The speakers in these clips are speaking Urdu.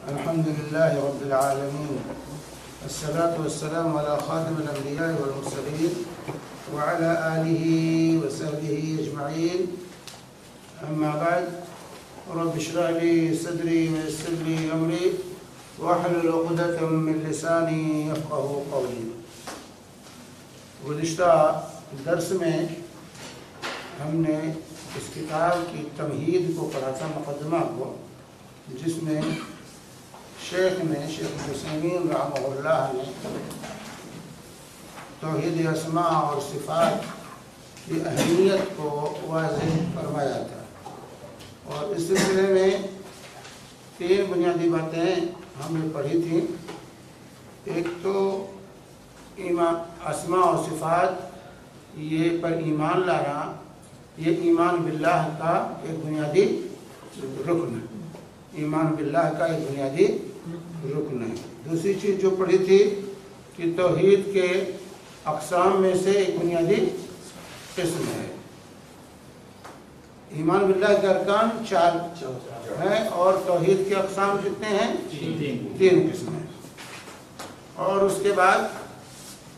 الحمد لله رب العالمين، الصلاة والسلام على خاتم الأنبياء والمرسلين وعلى آله وصحبه أجمعين. أما بعد، رب اشرح لي صدري ويسر لي أمري واحلل عقدة من لساني يفقهوا قولي. گزشتہ درس میں ہم نے اس کتاب کی تمہید کو پڑھا تھا، مقدمہ کو، جس میں شیخ عثیمین رحمہ اللہ نے توحید اسماء اور صفات کی اہمیت کو واضح فرمایا تھا، اور اس سلسلے میں 3 بنیادی باتیں ہم نے پڑھی تھیں. ایک تو اسماء اور صفات یہ پر ایمان لانا، یہ ایمان باللہ کا ایک بنیادی رکن ہے. ایمان باللہ کا ایک بنیادی رکن ہے. دوسری چیز جو پڑھی تھی کہ توحید کے اقسام میں سے ایک بنیادی قسم ہے. ایمان باللہ کے ارکان 4 ہیں اور توحید کے اقسام کتنے ہیں؟ 3 قسم ہیں. اور اس کے بعد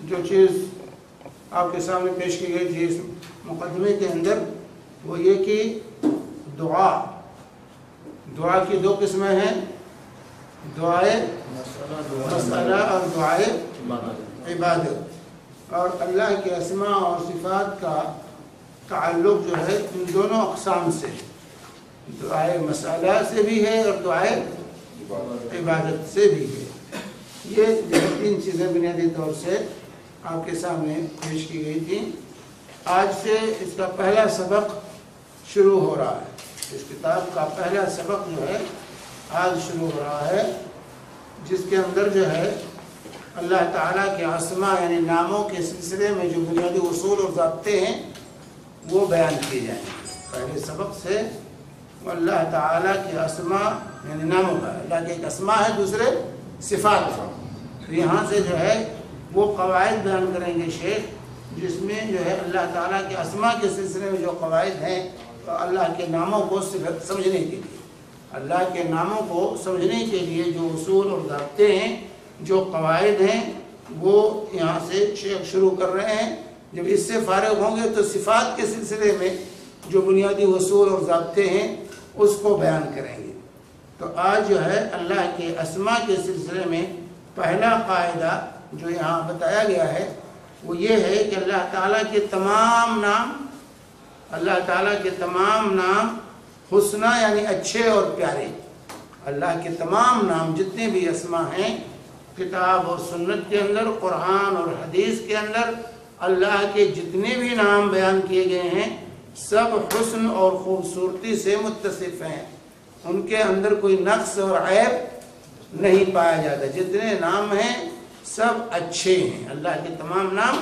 جو چیز آپ کے سامنے پیش کی گئی تھی اس مقدمے کے اندر، وہ یہ کہ دعا کی 2 قسمیں ہیں، دعائے مسئلہ اور دعائے عبادت. اور اللہ کے اسماء اور صفات کا تعلق جو ہے ان دونوں اقسام سے، دعائے مسئلہ سے بھی ہے اور دعائے عبادت سے بھی ہے. یہ 3 چیزیں بنیادی طور سے آپ کے سامنے پیش کی گئی تھی. آج سے اس کا پہلا سبق شروع ہو رہا ہے. اس کتاب کا پہلا سبق جو ہے آج شروع ہو رہا ہے، جس کے اندر جو ہے اللہ تعالیٰ کے اسماء یعنی ناموں کے سلسلے میں جو بنیادی اصول اور ضابطے ہیں وہ بیان کیے جائیں گے. پہلے سبق سے اللہ تعالیٰ کے اسماء یعنی ناموں کا، اللہ کے ایک اسماء ہے، دوسرے صفات ہے. یہاں سے جو ہے وہ قواعد بیان کریں گے شیخ، جس میں جو ہے اللہ تعالیٰ کے اسماء کے سلسلے میں جو قواعد ہیں، تو اللہ کے ناموں کو سمجھنے کے لیے، اللہ کے ناموں کو سمجھنے کے لیے جو اصول اور ضابطے ہیں، جو قواعد ہیں، وہ یہاں سے شیخ شروع کر رہے ہیں. جب اس سے فارغ ہوں گے تو صفات کے سلسلے میں جو بنیادی اصول اور ضابطے ہیں اس کو بیان کریں گے. تو آج جو ہے اللہ کے اسماء کے سلسلے میں پہلا قاعدہ جو یہاں بتایا گیا ہے وہ یہ ہے کہ اللہ تعالیٰ کے تمام نام حسنہ یعنی اچھے اور پیارے. اللہ کے تمام نام جتنے بھی اسماء ہیں کتاب اور سنت کے اندر، قرآن اور حدیث کے اندر اللہ کے جتنے بھی نام بیان کیے گئے ہیں سب حسن اور خوبصورتی سے متصف ہیں. ان کے اندر کوئی نقص اور عیب نہیں پایا جاتا. جتنے نام ہیں سب اچھے ہیں. اللہ کے تمام نام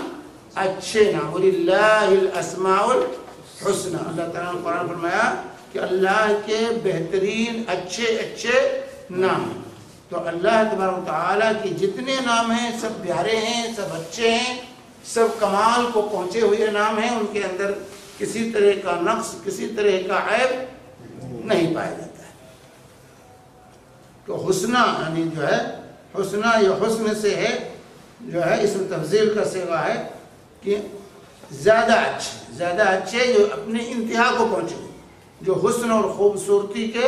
اچھے نام. وَلِلَّهِ الْأَسْمَاءُ الْحُسْنَى. اللہ تعالیٰ نے قرآن فرمایا کہ اللہ کے بہترین اچھے نام ہیں. تو اللہ تبارک و تعالیٰ کی جتنے نام ہیں سب پیارے ہیں، سب اچھے ہیں، سب کمال کو پہنچے ہوئے نام ہیں. ان کے اندر کسی طرح کا نقص، کسی طرح کا عیب نہیں پایا جاتا ہے. تو حسنہ یعنی جو ہے حسنہ یا حسن سے ہے جو ہے اسم تفضیل کا صیغہ ہے کہ زیادہ اچھے جو اپنے انتہا کو پہنچے، جو حسن اور خوبصورتی کے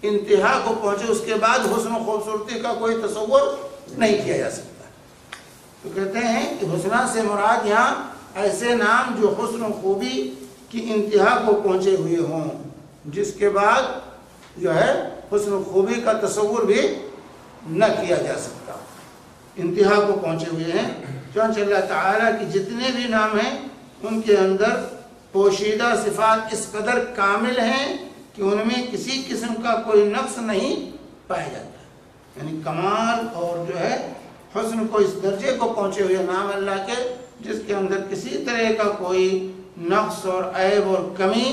انتہا کو پہنچے. اس کے بعد حسن و خوبصورتی کا کوئی تصور نہیں کیا جا سکتا. تو کہتے ہیں کہ حسنہ سے مراد یہاں ایسے نام جو حسن و خوبی کی انتہا کو پہنچے ہوئے ہوں، جس کے بعد جو ہے حسن و خوبی کا تصور بھی نہ کیا جا سکتا، انتہا کو پہنچے ہوئے ہیں. چونچہ اللہ تعالیٰ کی جتنے بھی نام ہیں ان کے اندر پوشیدہ صفات اس قدر کامل ہیں کہ ان میں کسی قسم کا کوئی نقص نہیں پایا جاتا. یعنی کمال اور جو ہے حسن کو اس درجے کو پہنچے ہوئے نام اللہ کے، جس کے اندر کسی طرح کا کوئی نقص اور عیب اور کمی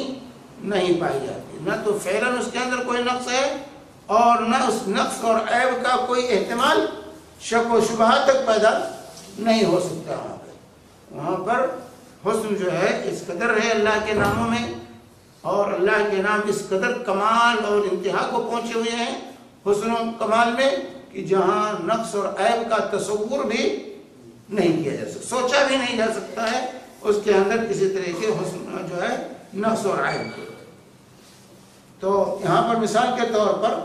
نہیں پائی جاتی. نہ تو فعلاً اس کے اندر کوئی نقص ہے اور نہ اس نقص اور عیب کا کوئی احتمال شک و شبہ تک پیدا نہیں ہو سکتا. وہاں پر حسن جو ہے اس قدر ہے اللہ کے ناموں میں، اور اللہ کے نام اس قدر کمال اور انتہا کو پہنچے ہوئے ہیں حسن و کمال میں کہ جہاں نقص اور عیب کا تصور بھی نہیں کیا جا سکتا، سوچا بھی نہیں جا سکتا ہے اس کے اندر کسی طرح کے حسن جو ہے نقص اور عیب کو۔ تو یہاں پر مثال کے طور پر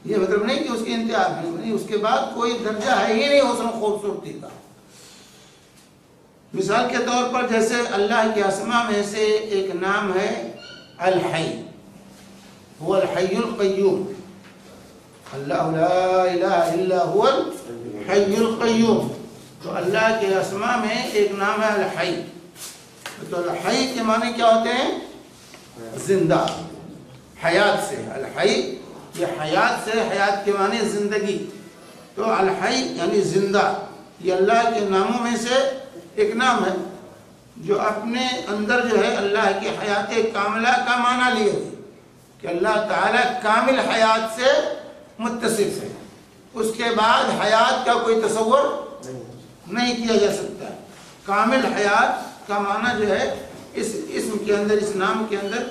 یہ مطلب نہیں کہ اس کی انتہا نہیں، اس کے بعد کوئی درجہ ہے ہی نہیں حسن و خوبصورتی کا۔ مثال کے طور پر جیسے اللہ کے اسماء میں سے ایک نام ہے الحی، هو الحی القیوم، اللہ لا الہ الا هو الحی القیوم۔ تو اللہ کے اسماء میں ایک نام ہے الحی۔ تو الحی کے معنی کیا ہوتے ہیں؟ زندہ، حیات سے۔ الحی یہ حیات سے، حیات کے معنی زندگی، تو الحی یعنی زندہ، یہ اللہ کے ناموں میں سے ایک نام ہے جو اپنے اندر جو ہے اللہ کی حیات کاملہ کا معنی لیے ہوئے کہ اللہ تعالیٰ کامل حیات سے متصف ہے، اس کے بعد حیات کا کوئی تصور نہیں کیا جا سکتا۔ کامل حیات کا معنی جو ہے اس اسم کے اندر، اس نام کے اندر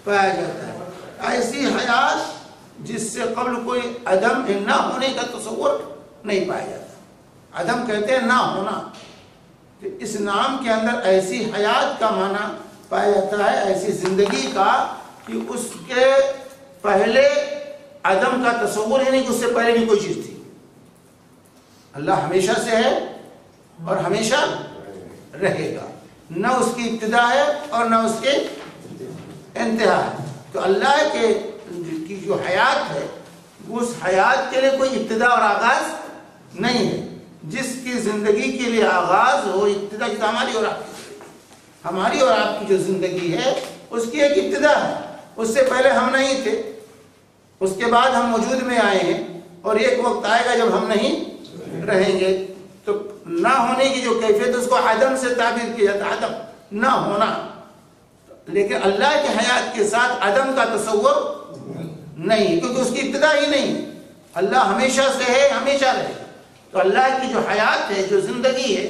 پایا جاتا ہے۔ ایسی حیات جس سے قبل کوئی عدم نہ ہونے کا تصور نہیں پایا جاتا، عدم کہتے ہیں نہ ہونا۔ اس نام کے اندر ایسی حیات کا معنی پایا جاتا ہے، ایسی زندگی کا کہ اس کے پہلے عدم کا تصور ہی نہیں کہ اس سے پہلے بھی کوئی چیز تھی۔ اللہ ہمیشہ سے ہے اور ہمیشہ رہے گا، نہ اس کی ابتدا ہے اور نہ اس کی انتہا ہے۔ تو اللہ کی جو حیات ہے اس حیات کے لیے کوئی ابتدا اور آغاز نہیں ہے۔ جس کی زندگی کے لیے آغاز ہو، ابتدا کی ہماری اور آپ کی جو زندگی ہے اس کی ایک ابتدا ہے، اس سے پہلے ہم نہیں تھے، اس کے بعد ہم وجود میں آئے ہیں، اور ایک وقت آئے گا جب ہم نہیں رہیں گے۔ تو نہ ہونے کی جو کیفیت اس کو عدم سے تعبیر کیا جاتا ہے، عدم نہ ہونا۔ لیکن اللہ کی حیات کے ساتھ عدم کا تصور نہیں، کیونکہ اس کی ابتدا ہی نہیں۔ اللہ ہمیشہ سے ہے، ہمیشہ رہے گا۔ تو اللہ کی جو حیات ہے، جو زندگی ہے،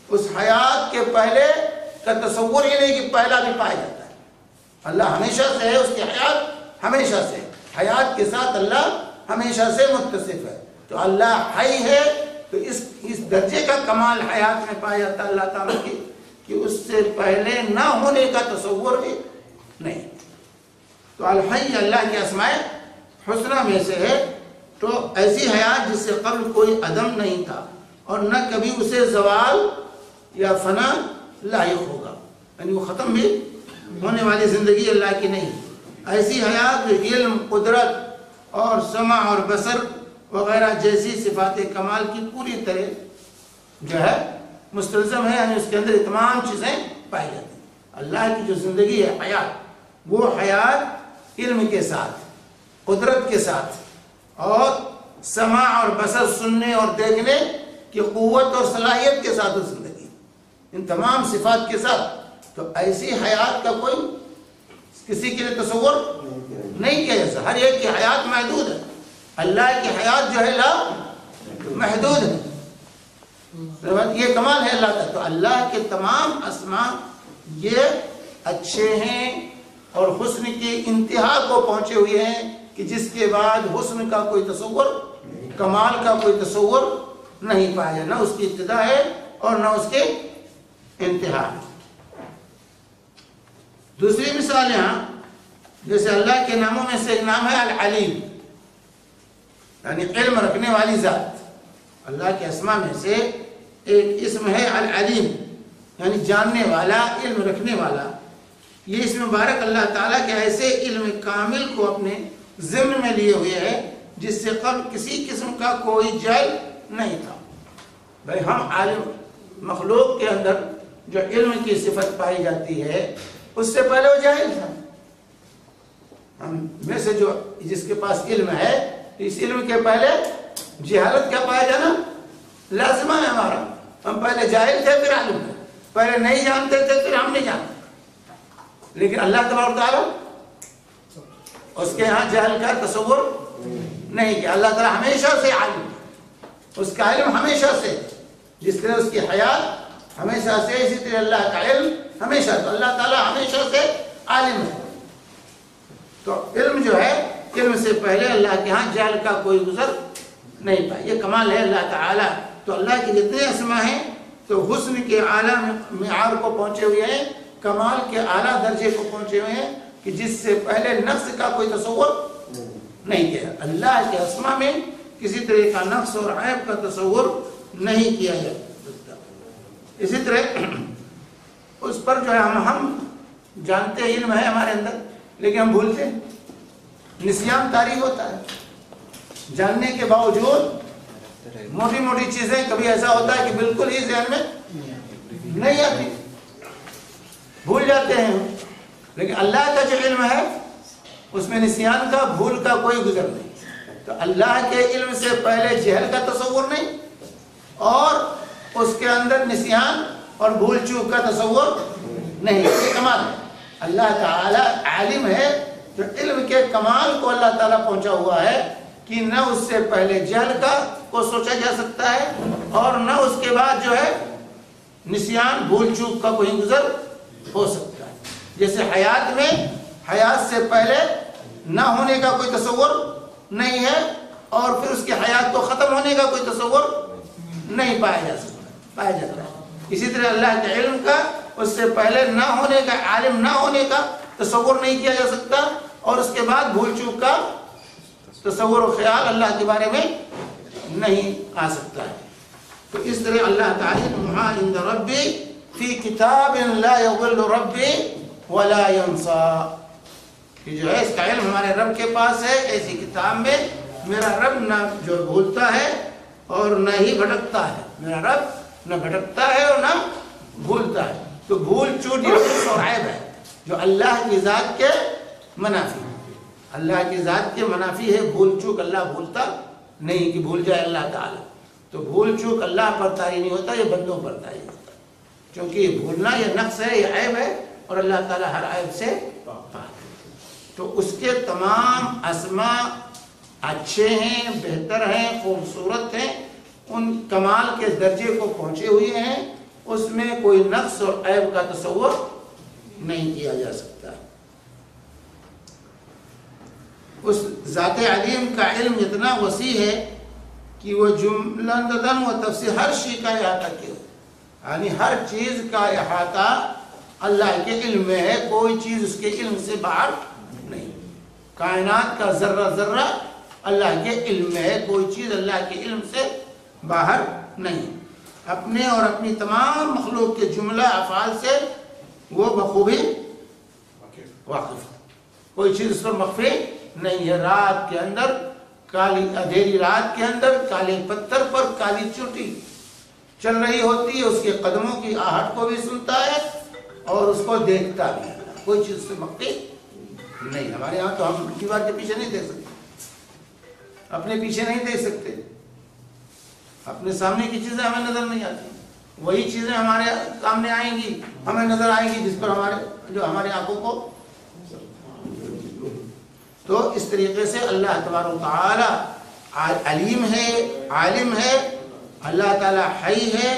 اس حیات کے پہلے کا تصور ہی نہیں کہ پہلا بھی پایا جاتا ہے۔ اللہ ہمیشہ سے ہے، اس کی حیات ہمیشہ سے، حیات کے ساتھ اللہ ہمیشہ سے متصف ہے۔ تو اللہ حی ہے، تو اس درجے کا کمال حیات میں پایا جاتا ہے اللہ تعالیٰ کی کہ اس سے پہلے نہ ہونے کا تصور بھی نہیں۔ تو الحی اللہ کے اسماء حسنہ میں سے ہے۔ تو ایسی حیات جس سے قبل کوئی عدم نہیں تھا اور نہ کبھی اسے زوال یا فنا لاحق ہوگا، یعنی وہ ختم بھی ہونے والی زندگی اللہ کی نہیں۔ ایسی حیات جو علم، قدرت اور سمع اور بصر وغیرہ جیسی صفات کمال کی پوری طرح جو ہے مستلزم ہے، یعنی اس کے اندر تمام چیزیں پائی جاتی ہیں۔ اللہ کی جو زندگی ہے حیات، وہ حیات علم کے ساتھ، قدرت کے ساتھ اور سماع اور بصر، سننے اور دیکھنے کی قوت اور صلاحیت کے ساتھ زندگی، ان تمام صفات کے ساتھ۔ تو ایسی حیات کا کوئی کسی کے لیے تصور نہیں کیا جیسا۔ ہر ایک کی حیات محدود ہے، اللہ کی حیات جو ہے لا محدود ہے۔ یہ کمال ہے اللہ کا۔ تو اللہ کے تمام اسماء یہ اچھے ہیں اور حسن کی انتہا کو پہنچے ہوئے ہیں کہ جس کے بعد حسن کا کوئی تصور، کمال کا کوئی تصور نہیں پایا، نہ اس کی ابتدا ہے اور نہ اس کے انتہا ہے۔ دوسری مثال یہاں جیسے اللہ کے ناموں میں سے ایک نام ہے العلیم، یعنی علم رکھنے والی ذات۔ اللہ کے اسماء میں سے ایک اسم ہے العلیم، یعنی جاننے والا، علم رکھنے والا۔ یہ اسم مبارک اللہ تعالیٰ کے ایسے علم کامل کو اپنے ضمن میں لیے ہوئے ہے جس سے قبل کسی قسم کا کوئی جاہل نہیں تھا۔ بھائی ہم عالم، مخلوق کے اندر جو علم کی صفت پائی جاتی ہے اس سے پہلے وہ جاہل تھا۔ ہم میں سے جو جس کے پاس علم ہے، اس علم کے پہلے جہالت کا پایا جانا لازمہ ہے ہمارا۔ ہم پہلے جاہل تھے پھر عالم تھے، پہلے نہیں جانتے تھے پھر ہم نہیں جانتے۔ لیکن اللہ تبارک و تعالیٰ اس کے ہاں جہل کا تصور نہیں کیا۔ اللہ تعالیٰ ہمیشہ سے عالم، اس کا علم ہمیشہ سے، جس طرح اس کی حیات ہمیشہ سے، اسی طرح اللہ کا علم ہمیشہ۔ تو اللہ تعالیٰ ہمیشہ سے عالم ہے۔ تو علم جو ہے علم سے پہلے اللہ کے ہاں جہل کا کوئی گزر نہیں پائے. یہ کمال ہے اللہ تعالیٰ. تو اللہ کے جتنے اسماء ہیں تو حسن کے اعلیٰ معیار کو پہنچے ہوئے ہیں, کمال کے اعلیٰ درجے کو پہنچے ہوئے ہیں کہ جس سے پہلے نقص کا کوئی تصور نہیں کیا. اللہ کے اسماء میں کسی طرح کا نقص اور عیب کا تصور نہیں کیا جا سکتا. اسی طرح اس پر جو ہے ہم جانتے ہیں, علم ہے ہمارے اندر, لیکن ہم بھولتے ہیں, نسیان طاری ہوتا ہے. جاننے کے باوجود موٹی موٹی چیزیں کبھی ایسا ہوتا ہے کہ بالکل ہی ذہن میں نہیں آتی, بھول جاتے ہیں. لیکن اللہ کا جو علم ہے اس میں نسیان کا, بھول کا کوئی گزر نہیں. تو اللہ کے علم سے پہلے جہل کا تصور نہیں, اور اس کے اندر نسیان اور بھول چوک کا تصور نہیں. یہ کمال ہے. اللہ تعالیٰ عالم ہے, جو علم کے کمال کو اللہ تعالیٰ پہنچا ہوا ہے کہ نہ اس سے پہلے جہل کا کو سوچا جا سکتا ہے, اور نہ اس کے بعد جو ہے نسیان بھول چوک کا کوئی گزر ہو سکتا ہے. جیسے حیات میں حیات سے پہلے نہ ہونے کا کوئی تصور نہیں ہے, اور پھر اس کی حیات کو ختم ہونے کا کوئی تصور نہیں پایا جاتا ہے. اسی طرح اللہ کے علم کا اس سے پہلے نہ ہونے کا, عالم نہ ہونے کا تصور نہیں کیا جا سکتا, اور اس کے بعد بھول چوک کا تصور و خیال اللہ کے بارے میں نہیں آ سکتا ہے. تو اس طرح اللہ تعالیٰ ما عند ربی فی کتاب لا یضل ربی ولا ینسا, کہ جو ہے اس کا علم ہمارے رب کے پاس ہے ایسی کتاب میں, میرا رب نہ جو بھولتا ہے اور نہ ہی بھٹکتا ہے. میرا رب نہ بھٹکتا ہے اور نہ بھولتا ہے. تو بھول چوٹ یہ نقص اور عیب ہے جو اللہ کی ذات کے منافی ہے. اللہ کی ذات کے منافی ہے بھول چوک. اللہ بھولتا نہیں کہ بھول جائے اللہ تعالیٰ. تو بھول چوک اللہ پر طاری نہیں ہوتا, یہ بندوں پر طاری ہوتا, کیونکہ یہ بھولنا یہ نقص ہے, یہ عیب ہے, اور اللہ تعالیٰ ہر عیب سے پاک ہے. تو اس کے تمام اسماء اچھے ہیں, بہتر ہیں, خوبصورت ہیں, ان کمال کے درجے کو پہنچے ہوئے ہیں, اس میں کوئی نقص اور عیب کا تصور نہیں کیا جا سکتا. اس ذات علیم کا علم اتنا وسیع ہے کہ وہ جملتاً و تفصیل ہر شے کا احاطہ کیا, یعنی ہر چیز کا احاطہ اللہ کے علم میں ہے, کوئی چیز اس کے علم سے باہر نہیں. کائنات کا ذرہ ذرہ اللہ کے علم میں ہے, کوئی چیز اللہ کے علم سے باہر نہیں. اپنے اور اپنی تمام مخلوق کے جملہ افعال سے وہ بخوبی واقف ہے, کوئی چیز اس پر مخفی نہیں ہے. رات کے اندر کالی, اندھیری رات کے اندر کالے پتھر پر کالی چوٹی چل رہی ہوتی ہے, اس کے قدموں کی آہٹ کو بھی سنتا ہے اور اس کو دیکھتا بھی ہے, کوئی چیز سے مخفی نہیں. ہمارے یہاں تو ہم دیوار کے پیچھے نہیں دیکھ سکتے, اپنے پیچھے نہیں دیکھ سکتے, اپنے سامنے کی چیزیں ہمیں نظر نہیں آتی, وہی چیزیں ہمارے سامنے آئیں گی, ہمیں نظر آئیں گی جس پر ہمارے آنکھوں کو. تو اس طریقے سے اللہ تبارک و تعالی علیم ہے, عالم ہے, اللہ تعالی حی ہے.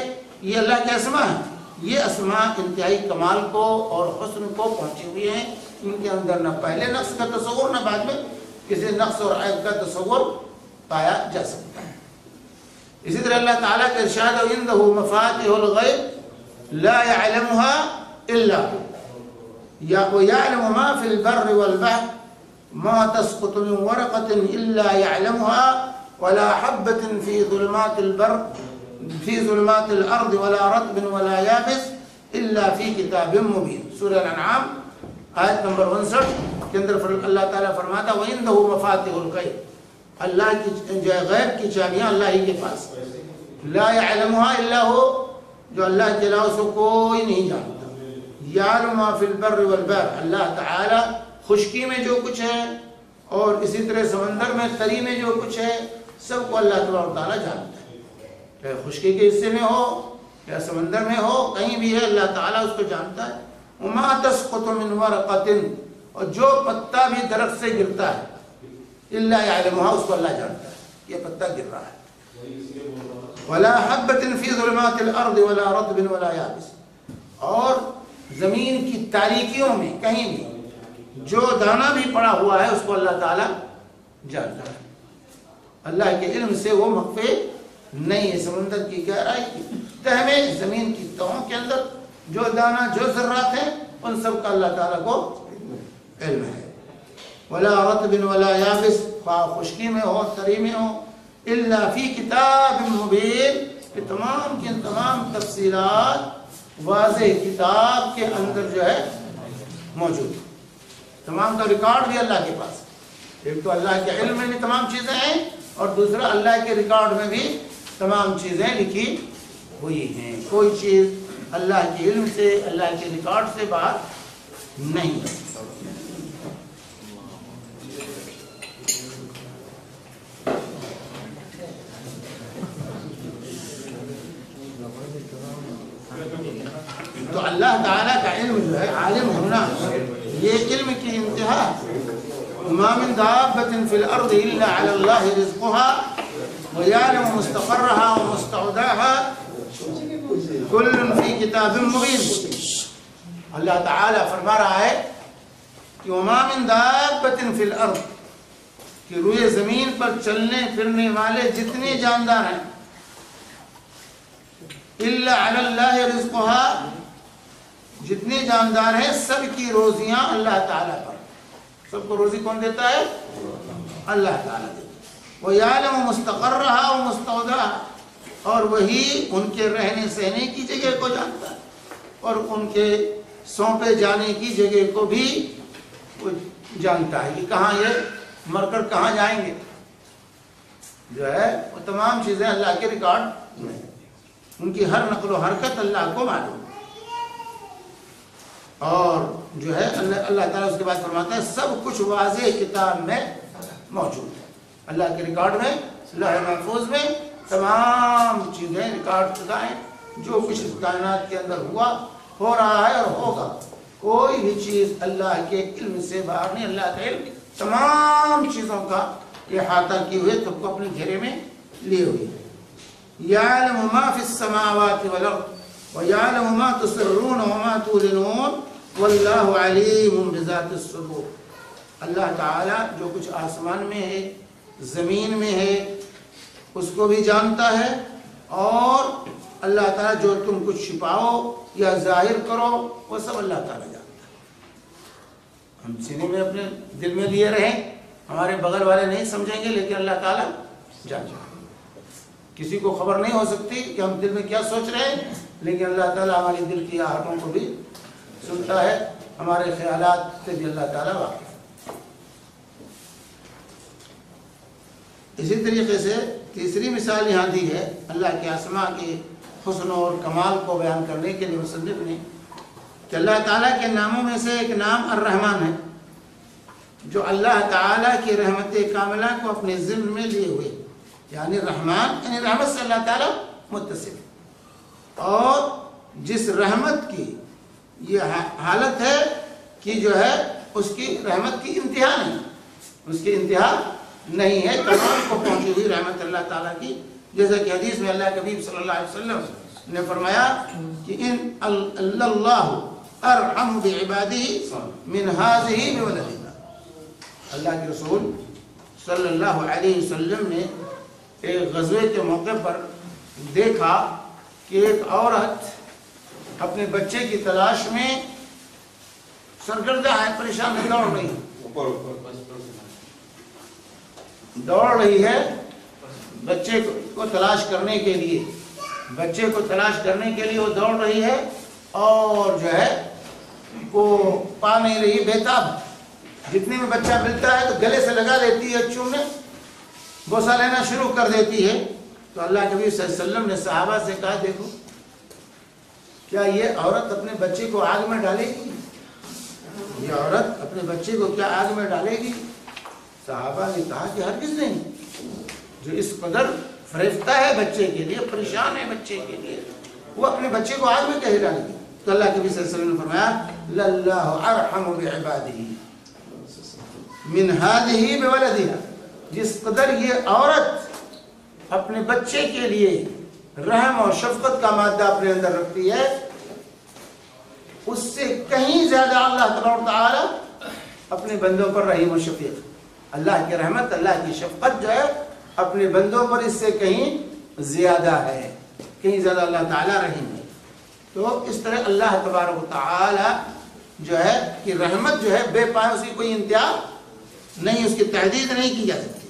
یہ اللہ کے اسماء ہیں. یہ اسماء انتہائی کمال کو اور حسن کو پہنچے ہوئے ہیں. ان کے اندر نہ پہلے نقص کا تصور نہ بعد میں کسی نقص اور عیب کا تصور پایا جا سکتا ہے. اسی طرح اللہ تعالیٰ کا ارشاد وَعِندَهُ مَفَاتِحُ الْغَيْبِ لَا يَعْلَمُهَا إِلَّا هُوَ وَيَعْلَمُ مَا فِي الْبَرِّ وَالْبَحْرِ مَا تَسْقُطُ مِنْ وَرَقَةٍ إِلَّا يَعْلَمُهَا وَلَا حَبَّةٍ فِي ظُلُمَاتِ الْأَرْضِ وَلَا رَطْبٍ وَلَا يَابِسٍ إِلَّا فِي كِتَابٍ مُبِينٍ. سورہ الانعام آیت نمبر 59 کے اندر اللہ تعالیٰ فرماتا وَعِندَهُ مَفَاتِحُ الْغَيْبِ, اللہ کی جو غیب کی چابیاں اللہ ہی کے پاس. لا يعلمها الا هو, جو اللہ کے علاوہ اس کو کوئی نہیں جانتا. یعلم ما فی البر والبحر, اللہ تعالی خشکی میں جو کچھ ہے اور اسی طرح سمندر میں تری میں جو کچھ ہے سب کو اللہ تبارک و تعالی جانتا ہے. چاہے خشکی کے حصے میں ہو یا سمندر میں ہو, کہیں بھی ہے اللہ تعالی اس کو جانتا ہے. وما تسقط من ورقة, اور جو پتا بھی درخت سے گرتا ہے الا يعلمها, اس کو اللہ جانتا ہے یہ پتا گر رہا ہے. ولا حبة في ظلمات الارض ولا رطب ولا يابس, اور زمین کی تاریکیوں میں کہیں بھی جو دانہ بھی پڑا ہوا ہے اس کو اللہ تعالیٰ جانتا ہے. اللہ کے علم سے وہ مخفی نہیں ہے. سمندر کی گہرائی کی تہ میں، زمین کی تہوں کے اندر جو دانا، جو ذرات ہیں، ان سب کا اللہ تعالیٰ کو علم ہے. ولا رطب ولا یابس، خواہ خشکی میں ہو، تری میں ہو، الا فی کتاب مبین، کہ تمام کی تمام تفصیلات واضح کتاب کے اندر جو ہے موجود. تمام کا ریکارڈ بھی اللہ کے پاس. ایک تو اللہ کے علم میں بھی تمام چیزیں ہیں، اور دوسرا اللہ کے ریکارڈ میں بھی تمام چیزیں لکھی ہوئی ہیں. کوئی چیز اللہ کے علم سے، اللہ کے ریکارڈ سے باہر نہیں ہے. تو اللہ تعالیٰ کا علم جو ہے، عالم ہونا، یہ علم کی انتہا. ما من دابة في الأرض إلا على الله رزقها ويعلم مستقرها ومستودعها كل في كتاب مبين. اللہ تعالیٰ فرما رہا ہے کہ وما من دابة في الأرض، کہ روئے زمین پر چلنے پھرنے والے جتنے جاندار ہیں، إلا على الله رزقها، جتنے جاندار ہیں سب کی روزیاں اللہ تعالیٰ پر. سب کو روزی کون دیتا ہے؟ اللہ تعالیٰ دیتا ہے. وَيَعْلَمُ مُسْتَقَرَّهَا وَمُسْتَوْدَعَهَا، اور وہی ان کے رہنے سہنے کی جگہ کو جانتا ہے، اور ان کے سونپے جانے کی جگہ کو بھی جانتا ہے کہ کہاں یہ مر کر کہاں جائیں گے. جو ہے وہ تمام چیزیں اللہ کے ریکارڈ میں، ان کی ہر نقل و حرکت اللہ کو معلوم. اور جو ہے اللہ تعالیٰ اس کے بعد فرماتا ہے سب کچھ واضح کتاب میں موجود ہے. اللہ کے ریکارڈ میں، لوح محفوظ میں تمام چیزیں ریکارڈ شدہ ہیں. جو کچھ اس کائنات کے اندر ہوا، ہو رہا ہے اور ہوگا، کوئی بھی چیز اللہ کے علم سے باہر نہیں. اللہ کا علم تمام چیزوں کا احاطہ کیے ہوئے، تم کو اپنے گھیرے میں لیے ہوئے. یعلم ما فی السماوات والارض ویعلم ما تسرون وما تعلنون واللہ علیم بذات الصدور. اللہ تعالیٰ جو کچھ آسمان میں ہے، زمین میں ہے، اس کو بھی جانتا ہے. اور اللہ تعالیٰ جو تم کچھ چھپاؤ یا ظاہر کرو، وہ سب اللہ تعالیٰ جانتا ہے. ہم سینے میں اپنے دل میں لیے رہیں، ہمارے بغل والے نہیں سمجھیں گے، لیکن اللہ تعالیٰ جانتا ہے. کسی کو خبر نہیں ہو سکتی کہ ہم دل میں کیا سوچ رہے ہیں، لیکن اللہ تعالیٰ ہمارے دل کی آہٹوں کو بھی سنتا ہے، ہمارے خیالات سے بھی اللہ تعالیٰ واقف ہے. اسی طریقے سے تیسری مثال یہاں دی ہے اللہ کے اسماء کے حسن اور کمال کو بیان کرنے کے لیے مصنف نے، کہ اللہ تعالیٰ کے ناموں میں سے ایک نام الرحمن ہے، جو اللہ تعالیٰ کی رحمت کاملہ کو اپنے ذمہ میں لیے ہوئے. یعنی رحمان، یعنی رحمت سے اللہ تعالیٰ متصف، اور جس رحمت کی یہ حالت ہے کہ جو ہے اس کی رحمت کی انتہا نہیں، اس کی انتہا نہیں ہے، تمام کو پہنچی ہوئی رحمت اللہ تعالیٰ کی. جیسا کہ حدیث میں اللہ کے حبیب صلی اللہ علیہ وسلم نے فرمایا کہ ان اللہ ارحم بعبادہ من هذه بولدها. اللہ کے رسول صلی اللہ علیہ وسلم نے ایک غزوے کے موقع پر دیکھا کہ ایک عورت اپنے بچے کی تلاش میں سرگردہ ہے، پریشان ہے، دوڑ رہی ہے بچے کو تلاش کرنے کے لیے. بچے کو تلاش کرنے کے لیے وہ دوڑ رہی ہے، اور جو ہے وہ پا نہیں رہی، بےتاب. جتنے میں بچہ ملتا ہے تو گلے سے لگا لیتی ہے، چومنے بوسہ لینا شروع کر دیتی ہے. تو اللہ کے نبی صلی اللہ علیہ وسلم نے صحابہ سے کہا دیکھو کیا یہ عورت اپنے بچے کو آگ میں ڈالے گی؟ یہ عورت اپنے بچے کو کیا آگ میں ڈالے گی؟ صحابہ نے کہا کہ ہرگز نہیں. جو اس قدر فریفتہ ہے بچے کے لیے، پریشان ہے بچے کے لیے، وہ اپنے بچے کو آگ میں کہے ڈالے گی؟ تو اللہ کے نبی صلی اللہ علیہ وسلم نے فرمایا للہ ارحم بعبادہ من هذه بولدها. جس قدر یہ عورت اپنے بچے کے لیے رحم اور شفقت کا مادہ اپنے اندر رکھتی ہے، اس سے کہیں زیادہ اللہ تبارک و تعالی اپنے بندوں پر رحیم و شفیق. اللہ کی رحمت، اللہ کی شفقت جو ہے اپنے بندوں پر اس سے کہیں زیادہ ہے، کہیں زیادہ اللہ تعالیٰ رحیم ہے۔ تو اس طرح اللہ تبارک و تعالیٰ جو ہے کہ رحمت جو ہے بے پائے، اس کی کوئی انتہا نہیں، اس کی تحدید نہیں کی جا سکتی۔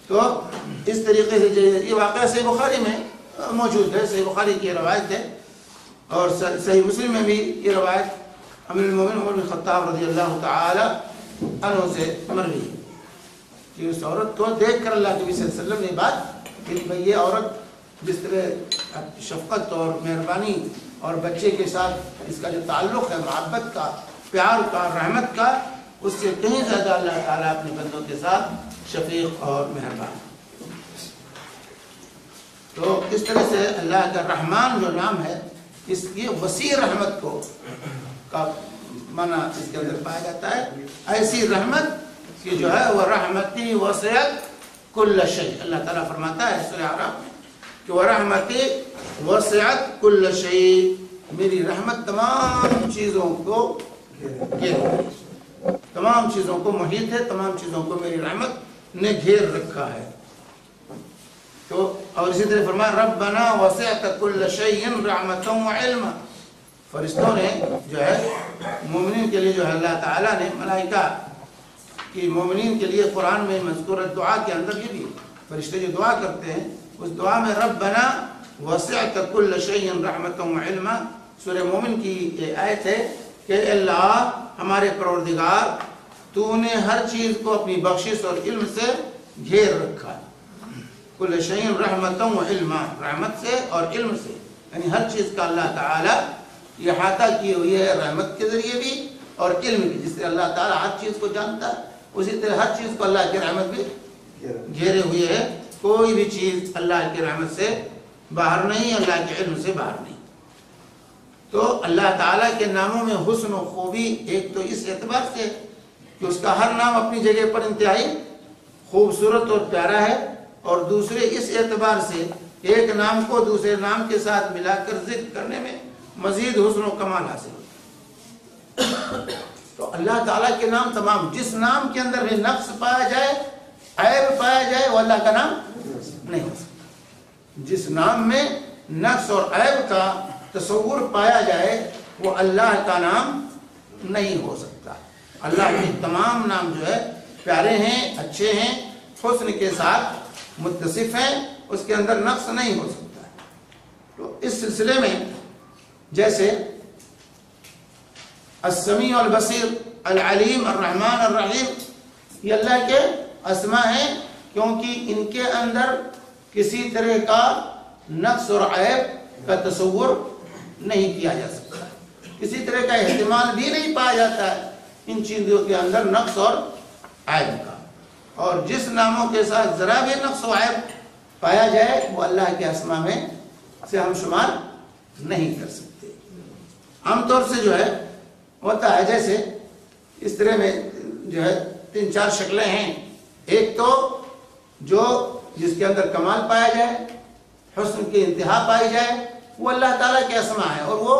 تو اس طریقے سے یہ واقعہ صحیح بخاری میں موجود ہے، صحیح بخاری کی روایت ہے، اور صحیح مسلم میں بھی یہ روایت امیر المومنین عمر بن خطاب رضی اللہ تعالی عنہ سے مروی ہے کہ اس عورت کو دیکھ کر اللہ کے نبی صلی اللہ علیہ وسلم نے بات کہ بھئی یہ عورت جس طرح شفقت اور مہربانی اور بچے کے ساتھ اس کا جو تعلق ہے، محبت کا، پیار کا، رحمت کا، اس سے کہیں زیادہ اللہ تعالیٰ اپنے بندوں کے ساتھ شفیق اور مہربان۔ تو اس طرح سے اللہ کا رحمان جو نام ہے، اس کی وسیع رحمت کو کا معنی اس کے اندر پایا جاتا ہے، ایسی رحمت کہ جو ہے وہ رحمتی وسعت کل شیء۔ اللہ تعالیٰ فرماتا ہے سورہ اعراف میں کہ وہ رحمتی وسعت کل شیء، میری رحمت تمام چیزوں کو گھیر، تمام چیزوں کو محیط ہے، تمام چیزوں کو میری رحمت نے گھیر رکھا ہے۔ تو اور اسی طرح فرمایا ربنا وسعت کل شیء رحمتا وعلما، فرشتوں نے جو ہے مومنین کے لیے جو ہے اللہ تعالیٰ نے ملائکہ کی مومنین کے لیے قرآن میں مذکور دعا کے اندر یہ بھی فرشتے جو دعا کرتے ہیں، اس دعا میں ربنا وسعت کل شیء رحمتا وعلما، سورہ مومن کی یہ آیت ہے کہ اللہ ہمارے پروردگار تو نے ہر چیز کو اپنی بخشش اور علم سے گھیر رکھا ہے۔ کل شیء رحمتا وعلما، رحمت سے اور علم سے، یعنی ہر چیز کا اللہ تعالیٰ احاطہ کی ہوئی ہے رحمت کے ذریعے بھی اور علم بھی۔ جس طرح اللہ تعالیٰ ہر چیز کو جانتا ہے، اسی طرح ہر چیز کو اللہ کی رحمت بھی گھیرے ہوئے ہے، کوئی بھی چیز اللہ کی رحمت سے باہر نہیں، اللہ کے علم سے باہر نہیں۔ تو اللہ تعالیٰ کے ناموں میں حسن و خوبی ایک تو اس اعتبار سے کہ اس کا ہر نام اپنی جگہ پر انتہائی خوبصورت اور پیارا ہے، اور دوسرے اس اعتبار سے ایک نام کو دوسرے نام کے ساتھ ملا کر ذکر کرنے میں مزید حسن و کمال حاصل ہوتا ہے۔ تو اللہ تعالیٰ کے نام تمام، جس نام کے اندر بھی نقص پایا جائے، عیب پایا جائے، وہ اللہ کا نام نہیں ہو سکتا۔ جس نام میں نقص اور عیب کا تصور پایا جائے وہ اللہ کا نام نہیں ہو سکتا۔ اللہ کے تمام نام جو ہے پیارے ہیں، اچھے ہیں، حسن کے ساتھ متصف ہیں، اس کے اندر نقص نہیں ہو سکتا ہے۔ تو اس سلسلے میں جیسے السمیع البصیر، العلیم، الرحمن، الرحیم، یہ اللہ کے اسماء ہیں، کیونکہ ان کے اندر کسی طرح کا نقص اور عیب کا تصور نہیں کیا جا سکتا، کسی طرح کا احتمال بھی نہیں پایا جاتا ہے ان چیزوں کے اندر نقص اور عیب کا۔ اور جس ناموں کے ساتھ ذرا بھی نقص و عیب پایا جائے وہ اللہ کے اسماء میں سے ہم شمار نہیں کر سکتے۔ عام طور سے جو ہے ہوتا ہے جیسے اس طرح میں جو ہے 3-4 شکلیں ہیں، ایک تو جو جس کے اندر کمال پایا جائے، حسن کی انتہا پائی جائے، وہ اللہ تعالیٰ کے اسماء ہے، اور وہ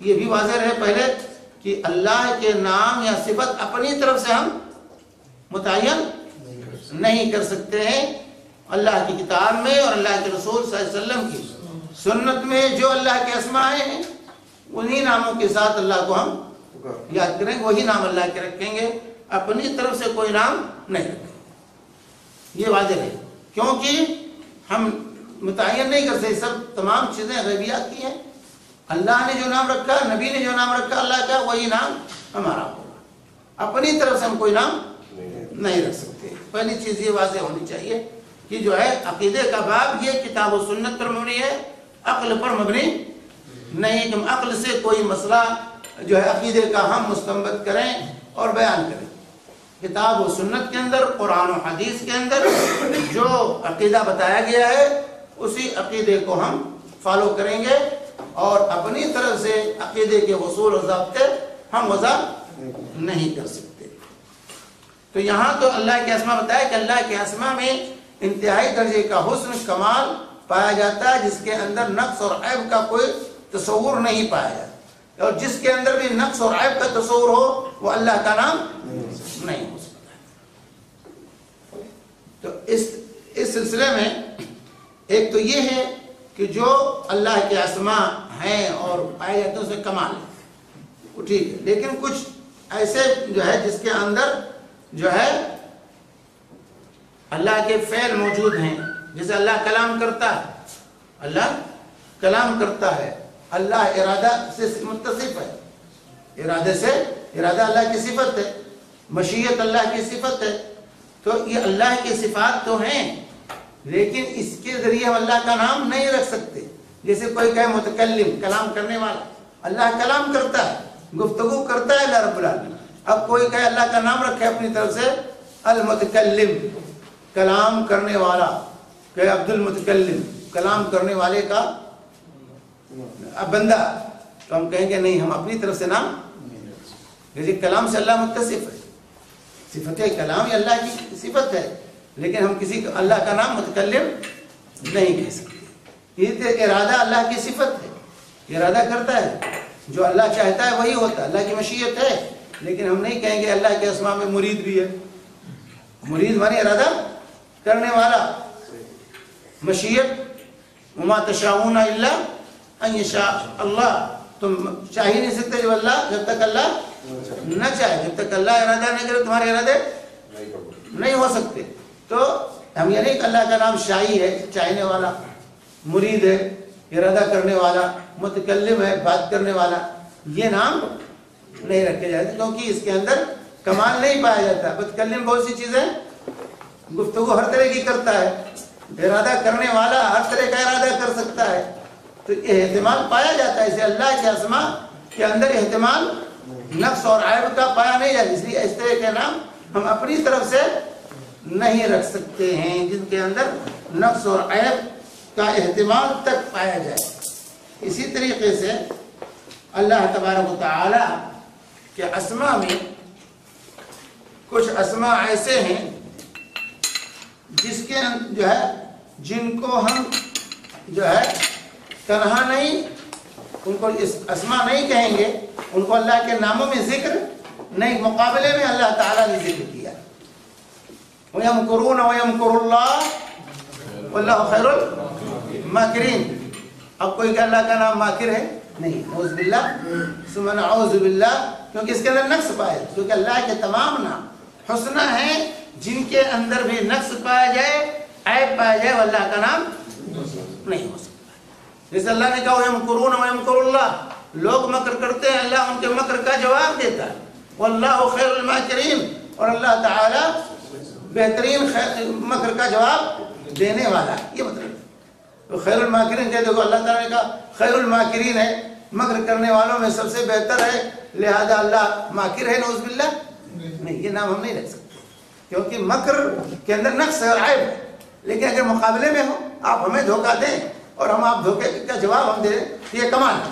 یہ بھی واضح رہے پہلے کہ اللہ کے نام یا صفت اپنی طرف سے ہم متعین نہیں کر سکتے ہیں۔ اللہ کی کتاب میں اور اللہ کے رسول صلی اللہ علیہ وسلم کی سنت میں جو اللہ کے اسماء آئے ہیں انہی ناموں کے ساتھ اللہ کو ہم یاد کریں گے، وہی نام اللہ کے رکھیں گے، اپنی طرف سے کوئی نام نہیں رکھیں گے۔ یہ واضح ہے کیونکہ ہم متعین نہیں کر سکتے، سب تمام چیزیں غیبیات کی ہیں۔ اللہ نے جو نام رکھا، نبی نے جو نام رکھا اللہ کا، وہی نام ہمارا ہوگا، اپنی طرف سے ہم کوئی نام نہیں رکھ سکتے۔ پہلی چیز یہ واضح ہونی چاہیے کہ جو ہے عقیدے کا باب یہ کتاب و سنت پر مبنی ہے، عقل پر مبنی نہیں کہ ہم عقل سے کوئی مسئلہ جو ہے عقیدے کا ہم مستنبط کریں اور بیان کریں۔ کتاب و سنت کے اندر، قرآن و حدیث کے اندر جو عقیدہ بتایا گیا ہے اسی عقیدے کو ہم فالو کریں گے، اور اپنی طرف سے عقیدے کے اصول و ضابطے ہم وضع نہیں کر سکتے۔ تو یہاں تو اللہ کے اسماء بتایا کہ اللہ کے اسماء میں انتہائی درجے کا حسن کمال پایا جاتا ہے، جس کے اندر نقص اور عیب کا کوئی تصور نہیں پایا جاتا، اور جس کے اندر بھی نقص اور عیب کا تصور ہو وہ اللہ کا نام نہیں ہو سکتا۔ تو اس سلسلے میں ایک تو یہ ہے کہ جو اللہ کے اسماء ہیں اور پائے جاتے ہیں اس میں کمال ہے، وہ ٹھیک ہے، لیکن کچھ ایسے جو ہے جس کے اندر جو ہے اللہ کے فعل موجود ہیں، جیسے اللہ کلام کرتا ہے، اللہ کلام کرتا ہے، اللہ ارادہ سے متصف ہے، ارادہ اللہ کی صفت ہے، مشیت اللہ کی صفت ہے، تو یہ اللہ کی صفات تو ہیں، لیکن اس کے ذریعے ہم اللہ کا نام نہیں رکھ سکتے۔ جیسے کوئی کہے متکلم، کلام کرنے والا، اللہ کلام کرتا ہے، گفتگو کرتا ہے اللہ رب العالمین۔ اب کوئی کہے اللہ کا نام رکھے اپنی طرف سے المتکلم، کلام کرنے والا، کہ عبد المتکلم، کلام کرنے والے کا بندہ، تو ہم کہیں گے نہیں، ہم اپنی طرف سے نام، جیسے کلام سے اللہ متصف ہے، صفت کلام یہ اللہ کی صفت ہے، لیکن ہم کسی کو اللہ کا نام متکلم نہیں کہہ سکتے۔ یہ تو ارادہ اللہ کی صفت ہے، ارادہ کرتا ہے، جو اللہ چاہتا ہے وہی ہوتا ہے، اللہ کی مشیت ہے، لیکن ہم نہیں کہیں گے اللہ کے اسماء میں مرید بھی ہے۔ مرید مانے ارادہ کرنے والا، مشیت وما تشاؤون الا ان یشاء اللہ، تم چاہ ہی نہیں سکتے جب تک اللہ نہ چاہے، جب تک اللہ ارادہ نہیں کرے تمہارے ارادے نہیں ہو سکتے۔ تو ہم یہ نہیں کہ اللہ کا نام شائی ہے، چاہنے والا، مرید ہے، ارادہ کرنے والا، متکلم ہے، بات کرنے والا، یہ نام نہیں رکھے جاتے، کیونکہ اس کے اندر کمال نہیں پایا جاتا۔ متکلم بہت سی چیزیں، گفتگو ہر طرح کی کرتا ہے، ارادہ کرنے والا ہر طرح کا ارادہ کر سکتا ہے، تو یہ احتمال پایا جاتا ہے۔ اسے اللہ کے اسماء کے اندر احتمال نقص اور عیب کا پایا نہیں جاتا، اس لیے اس طرح کے نام ہم اپنی طرف سے نہیں رکھ سکتے ہیں جن کے اندر نقص اور عیب کا احتمال تک پایا جائے۔ اسی طریقے سے اللہ تبارک و تعالی کے اسماء میں کچھ اسماء ایسے ہیں جس کے جو ہے جن کو ہم جو ہے تنہا نہیں، ان کو اسماء نہیں کہیں گے، ان کو اللہ کے ناموں میں ذکر نہیں، مقابلے میں اللہ تعالیٰ نے ذکر کیا۔ وَيَمْكُرُونَ وَيَمْكُرُ اللَّهُ وَاللَّهُ خَيْرُ الْمَاكِرِينَ۔ اب کوئی کہ اللہ کا نام ماکر ہے؟ نہیں، نعوذ باللہ ثم نعوذ باللہ، کیونکہ اس کے اندر نقص پائے، کیونکہ اللہ کے تمام نام حسنہ ہیں جن کے اندر بھی نقص پایا جائے، عیب پایا جائے، وہ اللہ کا نام نہیں ہو سکتا۔ جیسے اللہ نے کہا وَيَمْكُرُونَ وَيَمْكُرُ اللَّهُ، لوگ مکر کرتے ہیں، اللہ ان کے مکر کا جواب دیتا ہے، وَاللَّهُ خَيْرُ الْمَاكِرِينَ، اور اللہ تعالیٰ بہترین مکر کا جواب دینے والا، یہ مطلب تو خیر الماکرین کہتے ہیں، اللہ تعالیٰ نے کہا خیر الماکرین ہے، مکر کرنے والوں میں سب سے بہتر ہے، لہذا اللہ ماکر ہے، نعوذ باللہ نہیں، یہ نام ہم نہیں رکھ سکتے، کیونکہ مکر کے اندر نقص ہے اور عیب ہے۔ لیکن اگر مقابلے میں ہو، آپ ہمیں دھوکہ دیں اور ہم آپ دھوکے کا جواب ہم دیں، یہ کمال ہے۔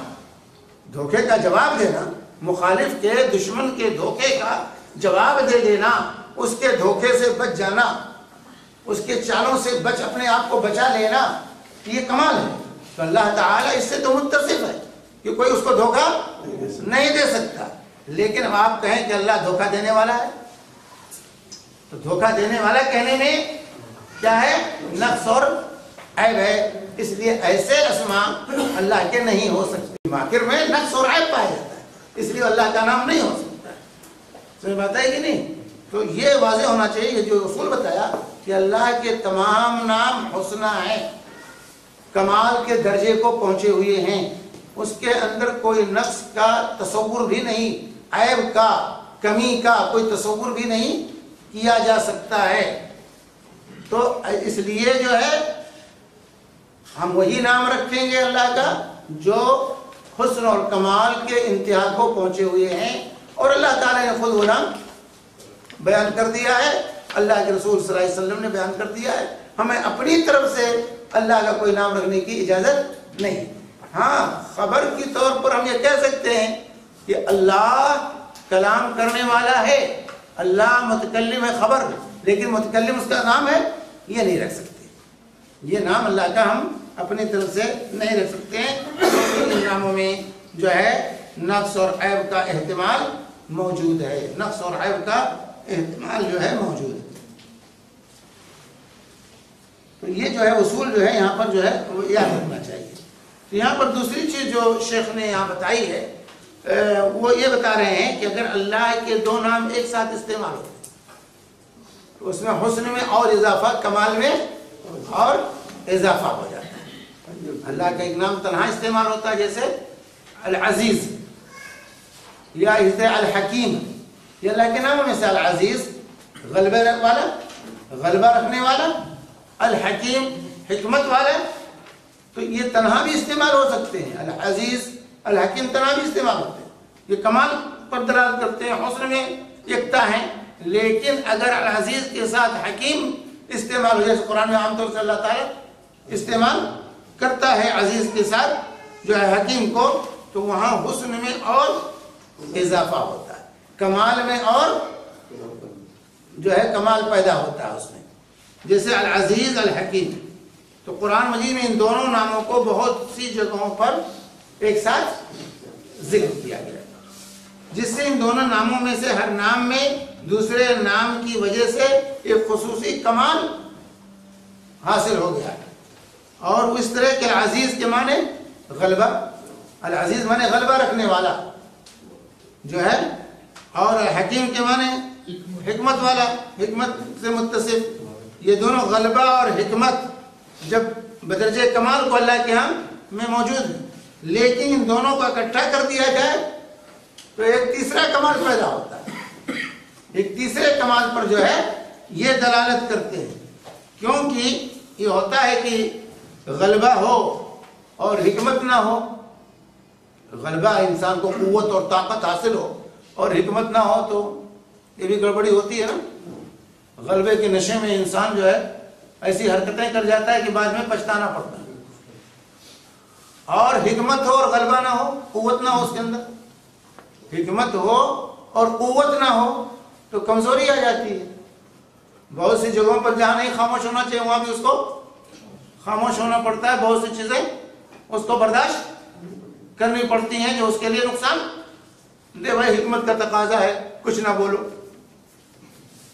دھوکے کا جواب دینا، مخالف کے دشمن کے دھوکے کا جواب دے دینا، اس کے دھوکے سے بچ جانا، اس کے چالوں سے اپنے آپ کو بچا لینا، یہ کمال ہے۔ تو اللہ تعالیٰ اس سے تو متصف ہے کہ کوئی اس کو دھوکہ نہیں دے سکتا، لیکن اب آپ کہیں کہ اللہ دھوکہ دینے والا ہے، تو دھوکہ دینے والا کہنے میں کیا ہے؟ نقص اور عیب ہے، اس لیے ایسے اسماء اللہ کے نہیں ہو سکتے۔ ماکر میں نقص اور عیب پایا جاتا ہے، اس لیے اللہ کا نام نہیں ہو سکتا۔ سمجھ بات ہے کہ نہیں؟ تو یہ واضح ہونا چاہیے، یہ جو اصول بتایا کہ اللہ کے تمام نام حسنہ ہیں، کمال کے درجے کو پہنچے ہوئے ہیں، اس کے اندر کوئی نقص کا تصور بھی نہیں، عیب کا، کمی کا کوئی تصور بھی نہیں کیا جا سکتا ہے۔ تو اس لیے جو ہے ہم وہی نام رکھیں گے اللہ کا جو حسن اور کمال کے انتہا کو پہنچے ہوئے ہیں، اور اللہ تعالیٰ نے خود وہ نام بیان کر دیا ہے، اللہ کے رسول صلی اللہ علیہ وسلم نے بیان کر دیا ہے۔ ہمیں اپنی طرف سے اللہ کا کوئی نام رکھنے کی اجازت نہیں۔ ہاں، خبر کی طور پر ہم یہ کہہ سکتے ہیں کہ اللہ کلام کرنے والا ہے، اللہ متکلم ہے، خبر، لیکن متکلم اس کا نام ہے یہ نہیں رکھ سکتے۔ یہ نام اللہ کا ہم اپنی طرف سے نہیں رکھ سکتے ہیں، کیونکہ ان ناموں میں جو ہے نقص اور عیب کا احتمال موجود ہے، نقص اور عیب کا احتمال جو ہے موجود ہے۔ تو یہ جو ہے اصول جو ہے یہاں پر جو ہے وہ یاد رکھنا چاہیے. تو یہاں پر دوسری چیز جو شیخ نے یہاں بتائی ہے وہ یہ بتا رہے ہیں کہ اگر اللہ کے دو نام ایک ساتھ استعمال ہوتے تو اس میں حسن میں اور اضافہ، کمال میں اور اضافہ ہو جاتا ہے. اللہ کا ایک نام تنہا استعمال ہوتا ہے جیسے العزیز یا اسے الحکیم، یہ اللہ کے ناموں میں سے العزیز غلبہ والا، غلبہ رکھنے والا، الحکیم حکمت والا. تو یہ تنہا بھی استعمال ہو سکتے ہیں، العزیز الحکیم تنہا بھی استعمال ہوتے ہیں، یہ کمال پر دلالت کرتے ہیں، حسن میں یکتا ہیں. لیکن اگر العزیز کے ساتھ حکیم استعمال ہو، جیسے قرآن میں عام طور سے اللہ تعالیٰ استعمال کرتا ہے عزیز کے ساتھ جو ہے حکیم کو، تو وہاں حسن میں اور اضافہ ہوتا ہے، کمال میں اور جو ہے کمال پیدا ہوتا ہے اس میں، جیسے العزیز الحکیم. تو قرآن مجید میں ان دونوں ناموں کو بہت سی جگہوں پر ایک ساتھ ذکر کیا گیا، جس سے ان دونوں ناموں میں سے ہر نام میں دوسرے نام کی وجہ سے ایک خصوصی کمال حاصل ہو گیا ہے. اور اس طرح کے العزیز کے معنی غلبہ، العزیز معنی غلبہ رکھنے والا جو ہے، اور الحکیم کے معنی حکمت والا، حکمت سے متصف. یہ دونوں غلبہ اور حکمت جب بدرجہ کمال کو اللہ کے ہاں میں موجود ہے، لیکن ان دونوں کو اکٹھا کر دیا جائے تو ایک تیسرا کمال پیدا ہوتا ہے. ایک تیسرے کمال پر جو ہے یہ دلالت کرتے ہیں، کیونکہ یہ ہوتا ہے کہ غلبہ ہو اور حکمت نہ ہو. غلبہ انسان کو قوت اور طاقت حاصل ہو اور حکمت نہ ہو تو یہ بھی گڑبڑی ہوتی ہے نا. غلبے کے نشے میں انسان جو ہے ایسی حرکتیں کر جاتا ہے کہ بعد میں پچھتانا پڑتا ہے. اور حکمت ہو اور غلبہ نہ ہو، قوت نہ ہو اس کے اندر، حکمت ہو اور قوت نہ ہو تو کمزوری آ جاتی ہے. بہت سی جگہوں پر جہاں نہیں خاموش ہونا چاہیے وہاں بھی اس کو خاموش ہونا پڑتا ہے. بہت سی چیزیں اس کو برداشت کرنی پڑتی ہیں جو اس کے لیے نقصان دے. بھائی حکمت کا تقاضا ہے کچھ نہ بولو،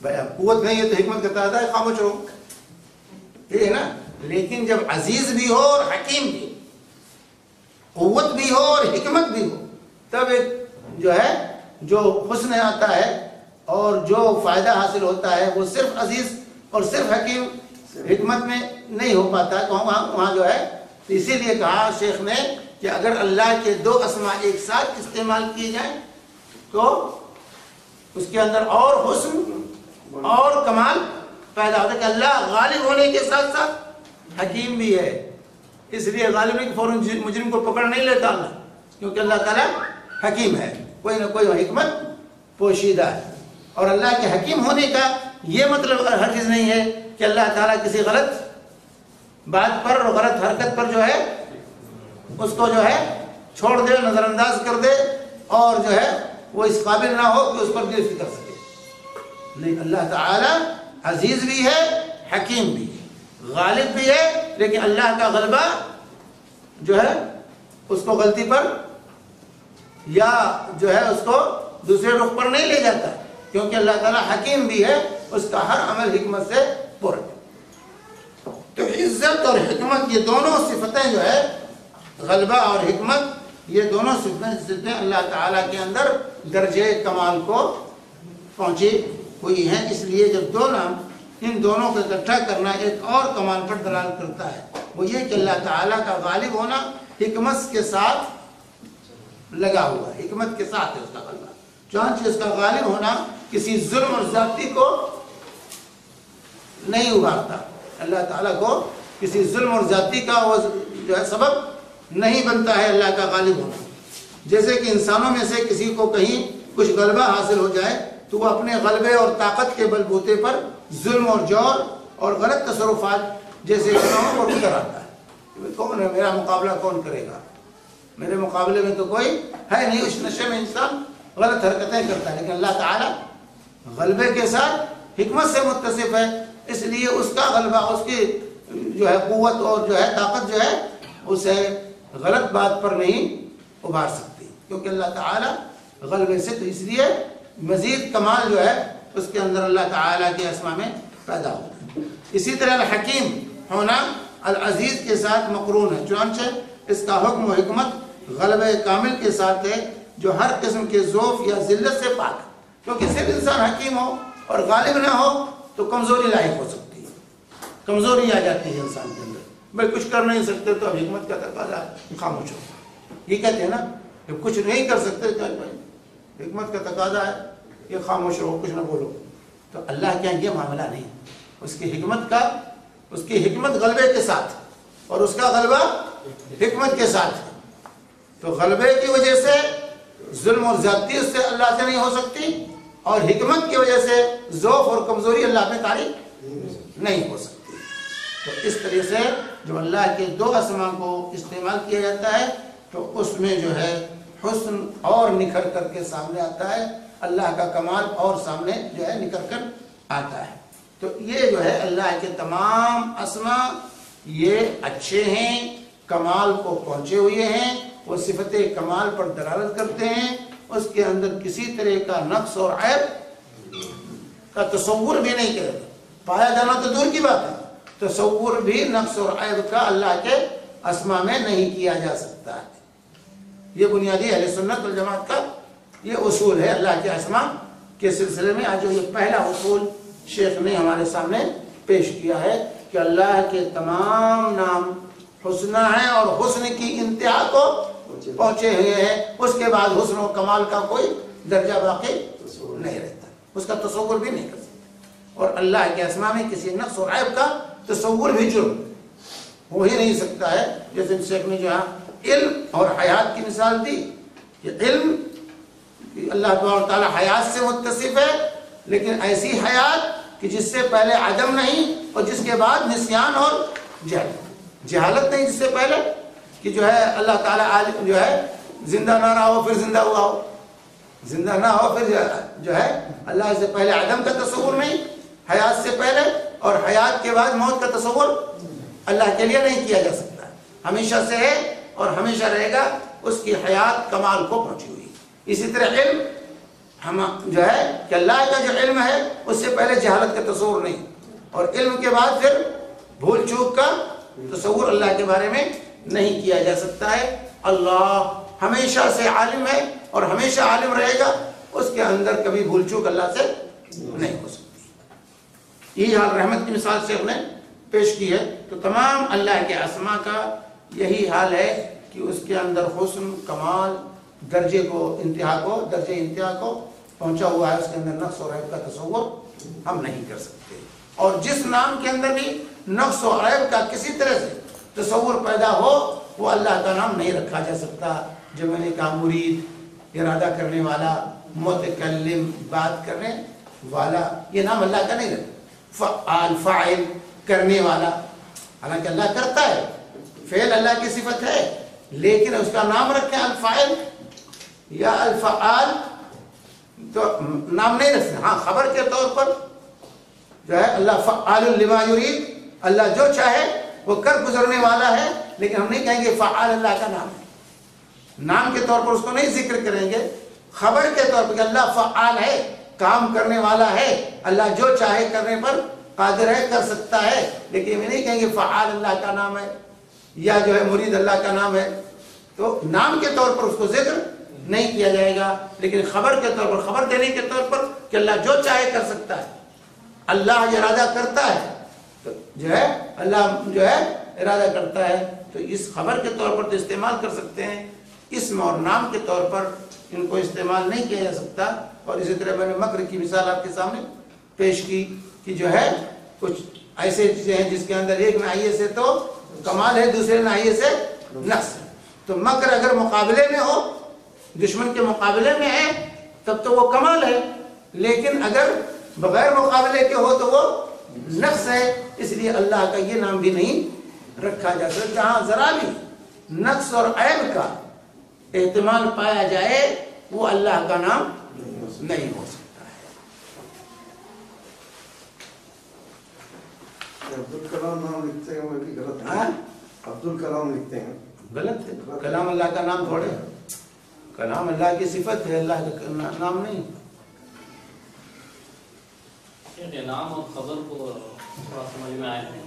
بھائی اب قوت نہیں ہے تو حکمت کا تقاضا ہے خاموش رہو، یہ ہے نا. لیکن جب عزیز بھی ہو اور حکیم بھی، قوت بھی ہو اور حکمت بھی ہو، تب ایک جو ہے جو حسن آتا ہے اور جو فائدہ حاصل ہوتا ہے وہ صرف عزیز اور صرف حکیم حکمت میں نہیں ہو پاتا. تو وہاں جو ہے اسی لیے کہا شیخ نے کہ اگر اللہ کے دو اسماء ایک ساتھ استعمال کیے جائیں تو اس کے اندر اور حسن اور کمال پیدا ہوتا ہے کہ اللہ غالب ہونے کے ساتھ ساتھ حکیم بھی ہے. اس لیے غالب نہیں کہ فوراً مجرم کو پکڑ نہیں لیتا اللہ، کیونکہ اللہ تعالیٰ حکیم ہے، کوئی نہ کوئی حکمت پوشیدہ ہے. اور اللہ کے حکیم ہونے کا یہ مطلب ہرگز نہیں ہے کہ اللہ تعالیٰ کسی غلط بات پر اور غلط حرکت پر جو ہے اس کو جو ہے چھوڑ دے، نظر انداز کر دے اور جو ہے وہ اس قابل نہ ہو کہ اس پر گرفت کر سکے. نہیں، اللہ تعالیٰ عزیز بھی ہے، حکیم بھی ہے، غالب بھی ہے، لیکن اللہ کا غلبہ جو ہے اس کو غلطی پر یا جو ہے اس کو دوسرے رخ پر نہیں لے جاتا، کیونکہ اللہ تعالیٰ حکیم بھی ہے، اس کا ہر عمل حکمت سے پر ہے. تو عزت اور حکمت یہ دونوں صفتیں جو ہے، غلبہ اور حکمت یہ دونوں صفتیں اللہ تعالیٰ کے اندر درجہ کمال کو پہنچی ہوئی ہیں. اس لیے جب دو نام ان دونوں کو اکٹھا کرنا ایک اور کمال پر دلالت کرتا ہے، وہ یہ کہ اللہ تعالیٰ کا غالب ہونا حکمت کے ساتھ لگا ہوا ہے، حکمت کے ساتھ ہے اس کا غلبہ. چنانچہ اس کا غالب ہونا کسی ظلم اور زیادتی کو نہیں ابھارتا. اللہ تعالیٰ کو کسی ظلم اور زیادتی کا وہ جو ہے سبب نہیں بنتا ہے اللہ کا غالب ہونا. جیسے کہ انسانوں میں سے کسی کو کہیں کچھ غلبہ حاصل ہو جائے تو وہ اپنے غلبے اور طاقت کے بل بوتے پر ظلم اور جور اور غلط تصرفات جیسے گناہوں کو ٹکر آتا ہے. کون ہے میرا مقابلہ، کون کرے گا، میرے مقابلے میں تو کوئی ہے نہیں. اس نشے میں انسان غلط حرکتیں کرتا ہے. لیکن اللہ تعالیٰ غلبے کے ساتھ حکمت سے متصف ہے، اس لیے اس کا غلبہ، اس کی جو ہے قوت اور جو ہے طاقت جو ہے اسے غلط بات پر نہیں ابھار سکتی، کیونکہ اللہ تعالیٰ غلبے سے. تو اس لیے مزید کمال جو ہے اس کے اندر اللہ تعالیٰ کے اسماء میں پیدا ہوتا ہے. اسی طرح الحکیم ہونا العزیز کے ساتھ مقرون ہے، چنانچہ اس کا حکم و حکمت غلبہ کامل کے ساتھ ہے جو ہر قسم کے ضعف یا ذلت سے پاک ہے، کیونکہ صرف انسان حکیم ہو اور غالب نہ ہو تو کمزوری لاحق ہو سکتی ہے، کمزوری آ جاتی ہے انسان کے اندر، بھائی کچھ کر نہیں سکتے تو اب حکمت کا تقاضا خاموش ہو، یہ کہتے ہیں نا کہ کچھ نہیں کر سکتے تو حکمت کا تقاضا ہے یہ خاموش رہو، کچھ نہ بولو، تو اللہ کیا یہ معاملہ نہیں، اس کی حکمت غلبے کے ساتھ اور اس کا غلبہ حکمت کے ساتھ ہے، تو غلبے کی وجہ سے ظلم اور زیادتی اس سے اللہ سے نہیں ہو سکتی، اور حکمت کی وجہ سے ضعف اور کمزوری اللہ میں طاری نہیں ہو سکتی۔ تو اس طرح سے جو اللہ کے دو اسماء کو استعمال کیا جاتا ہے تو اس میں جو ہے حسن اور نکھر کر کے سامنے آتا ہے، اللہ کا کمال اور سامنے جو ہے نکھر کر آتا ہے۔ تو یہ جو ہے اللہ کے تمام اسماء یہ اچھے ہیں، کمال کو پہنچے ہوئے ہیں، وہ صفت کمال پر دلالت کرتے ہیں، اس کے اندر کسی طرح کا نقص اور عیب کا تصور بھی نہیں کرے، پایا جانا تو دور کی بات ہے، تصور بھی نقص اور عیب کا اللہ کے اسماء میں نہیں کیا جا سکتا ہے۔ یہ بنیادی اہل سنت والجماعت کا یہ اصول ہے اللہ کے اسماء کے سلسلے میں۔ آج جو یہ پہلا اصول شیخ نے ہمارے سامنے پیش کیا ہے کہ اللہ کے تمام نام حسنہ ہیں اور حسن کی انتہا کو پہنچے ہوئے ہیں، اس کے بعد حسن و کمال کا کوئی درجہ باقی نہیں رہتا، اس کا تصور بھی نہیں کر سکتا، اور اللہ کے اسماء میں کسی نقص اور عیب کا تصور بھی جرم ہو ہی نہیں سکتا ہے۔ جیسے شیخ نے جو ہے علم اور حیات کی مثال دی، یہ علم اللہ تعالیٰ حیات سے متصف ہے، لیکن ایسی حیات کہ جس سے پہلے عدم نہیں اور جس کے بعد نسیان اور جہالت نہیں، جس سے پہلے کہ جو ہے اللہ تعالیٰ عالم جو ہے زندہ نہ رہا ہو پھر زندہ ہوا ہو، زندہ نہ ہو پھر جو ہے اللہ سے پہلے عدم کا تصور نہیں، حیات سے پہلے اور حیات کے بعد موت کا تصور اللہ کے لیے نہیں کیا جا سکتا، ہمیشہ سے ہے اور ہمیشہ رہے گا، اس کی حیات کمال کو پہنچی ہوئی۔ اسی طرح علم ہم جو ہے کہ اللہ کا جو علم ہے اس سے پہلے جہالت کا تصور نہیں، اور علم کے بعد پھر بھول چوک کا تصور اللہ کے بارے میں نہیں کیا جا سکتا ہے۔ اللہ ہمیشہ سے عالم ہے اور ہمیشہ عالم رہے گا، اس کے اندر کبھی بھول چوک اللہ سے نہیں ہو سکتی۔ یہ حال رحمت کی مثال سے انہیں پیش کی ہے، تو تمام اللہ کے اسماء کا یہی حال ہے کہ اس کے اندر حسن کمال درجے کو درجے انتہا کو پہنچا ہوا ہے، اس کے اندر نقص اور عیب کا تصور ہم نہیں کر سکتے، اور جس نام کے اندر بھی نقص و عیب کا کسی طرح سے تصور پیدا ہو وہ اللہ کا نام نہیں رکھا جا سکتا۔ جو میں نے کہا مرید، ارادہ کرنے والا، متکلم، بات کرنے والا، یہ نام اللہ کا نہیں رکھتا۔ فعال، فاعل، کرنے والا، حالانکہ اللہ کرتا ہے، فعل اللہ کی صفت ہے، لیکن اس کا نام رکھیں الفاعل یا الفعال تو نام نہیں رکھتے۔ ہاں خبر کے طور پر جو ہے اللہ فعال لما یرید، اللہ جو چاہے وہ کر گزرنے والا ہے، لیکن ہم نہیں کہیں گے فعال اللہ کا نام ہے، نام کے طور پر اس کو نہیں ذکر کریں گے، خبر کے طور پر کہ اللہ فعال ہے، کام کرنے والا ہے، اللہ جو چاہے کرنے پر قادر ہے، کر سکتا ہے، لیکن ہم نہیں کہیں گے فعال اللہ کا نام ہے یا جو ہے مرید اللہ کا نام ہے، تو نام کے طور پر اس کو ذکر نہیں کیا جائے گا، لیکن خبر کے طور پر، خبر دینے کے طور پر کہ اللہ جو چاہے کر سکتا ہے، اللہ ارادہ کرتا ہے تو جو ہے اللہ جو ہے ارادہ کرتا ہے، تو اس خبر کے طور پر تو استعمال کر سکتے ہیں، اسم اور نام کے طور پر ان کو استعمال نہیں کیا جا سکتا۔ اور اسی طرح میں نے مکر کی مثال آپ کے سامنے پیش کی کہ جو ہے کچھ ایسے چیزیں ہیں جس کے اندر ایک ناحیے سے تو کمال ہے، دوسرے ناحیے سے نقص ہے، تو مکر اگر مقابلے میں ہو، دشمن کے مقابلے میں ہے تب تو وہ کمال ہے، لیکن اگر بغیر مقابلے کے ہو تو وہ نقص ہے، اس لیے اللہ کا یہ نام بھی نہیں رکھا جا سکتا۔ جہاں ذرا بھی نقص اور عیب کا احتمال پایا جائے وہ اللہ کا نام نہیں ہو سکتا ہے۔ عبدالکلام نام لکھتے ہیں وہ بھی غلط ہے، عبدالکلام لکھتے ہیں غلط ہے، کلام اللہ کا نام تھوڑے، کلام اللہ کی صفت ہے، اللہ کا نام نہیں۔ نام اور خبر کو تھوڑا سمجھ میں آئے نہیں،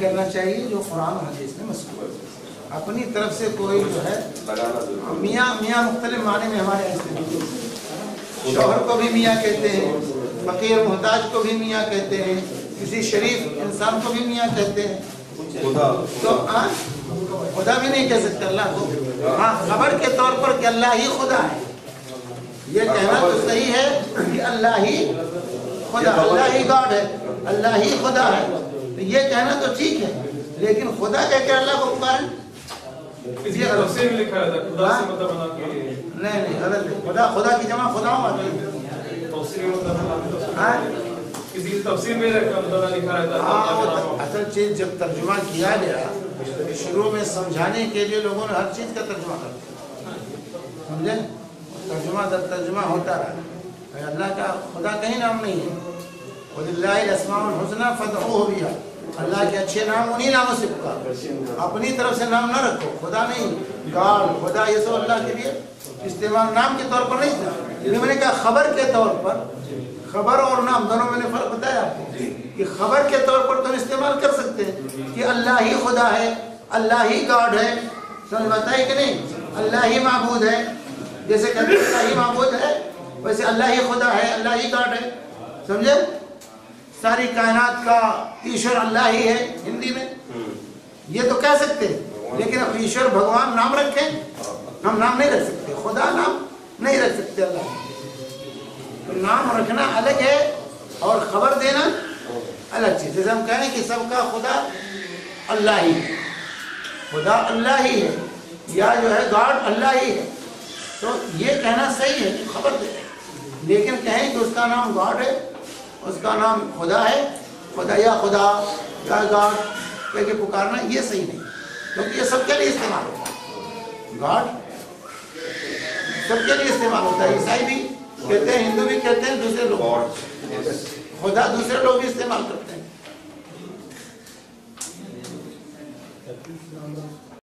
کرنا چاہیے جو قرآن و حدیث میں مذکور ہے. اپنی طرف سے کوئی جو ہے میاں مختلف معنی میں ہمارے یہاں استعمال، شوہر کو بھی میاں کہتے ہیں، فقیر محتاج کو بھی میاں کہتے ہیں، کسی شریف انسان کو بھی میاں کہتے ہیں. تو خدا بھی نہیں کہہ سکتے اللہ کو. ہاں خبر کے طور پر کہ اللہ ہی خدا ہے، یہ کہنا تو صحیح ہے کہ اللہ ہی خدا، اللہ ہی گاڈ ہے، اللہ ہی خدا ہے، یہ کہنا تو ٹھیک ہے. لیکن خدا کہہ کے اللہ کو پکاریں یہ تفسیر میں لکھا ہے خدا سے مطلب بنا کے نہیں غلط ہے. خدا کی جمع خداؤں آتی ہے. تفسیر میں مطلب کسی تفسیر میں لکھا رہتا ہے. اصل چیز جب ترجمہ کیا گیا شروع میں سمجھانے کے لیے لوگوں نے ہر چیز کا ترجمہ کر دیا، سمجھے؟ ترجمہ در ترجمہ ہوتا رہا. اللہ کا خدا کہیں نام نہیں ہے. وَلِلَّهِ الْأَسْمَاءُ الْحُسْنَى فَادْعُوهُ بِهَا. اللہ کے اچھے نام انہی ناموں سے پکار، اپنی طرف سے نام نہ رکھو. خدا نہیں، گاڈ، خدا یہ سب اللہ کے لیے استعمال نام کے طور پر نہیں تھا. میں نے کہا خبر کے طور پر، خبر اور نام دونوں میں نے فرق بتایا آپ کو کہ خبر کے طور پر تم استعمال کر سکتے ہیں کہ اللہ ہی خدا ہے، اللہ ہی گاڈ ہے. سمجھ بتائی کہ نہیں؟ اللہ ہی معبود ہے، جیسے کہتے ہیں اللہ ہی معبود ہے ویسے اللہ ہی خدا ہے، اللہ ہی گاڈ ہے. سمجھے؟ ساری کائنات کا ایشور اللہ ہی ہے ہندی میں، یہ تو کہہ سکتے ہیں. لیکن اب ایشور بھگوان نام رکھیں، ہم نام نہیں رکھ سکتے. خدا نام نہیں رکھ سکتے. اللہ تو نام رکھنا الگ ہے اور خبر دینا الگ چیز. جیسے ہم کہیں کہ سب کا خدا اللہ ہی ہے، خدا اللہ ہی ہے، یا جو ہے گاڈ اللہ ہی ہے، تو یہ کہنا صحیح ہے، خبر دے. لیکن کہیں کہ اس کا نام گاڈ ہے، اس کا نام خدا ہے، خدا یا گاڈ کہہ کے پکارنا یہ صحیح نہیں، کیونکہ یہ سب کے لیے استعمال ہوتا ہے. گاڈ سب کے لیے استعمال ہوتا ہے. عیسائی بھی کہتے ہیں، ہندو بھی کہتے ہیں، دوسرے لوگ خدا دوسرے لوگ بھی استعمال کرتے ہیں.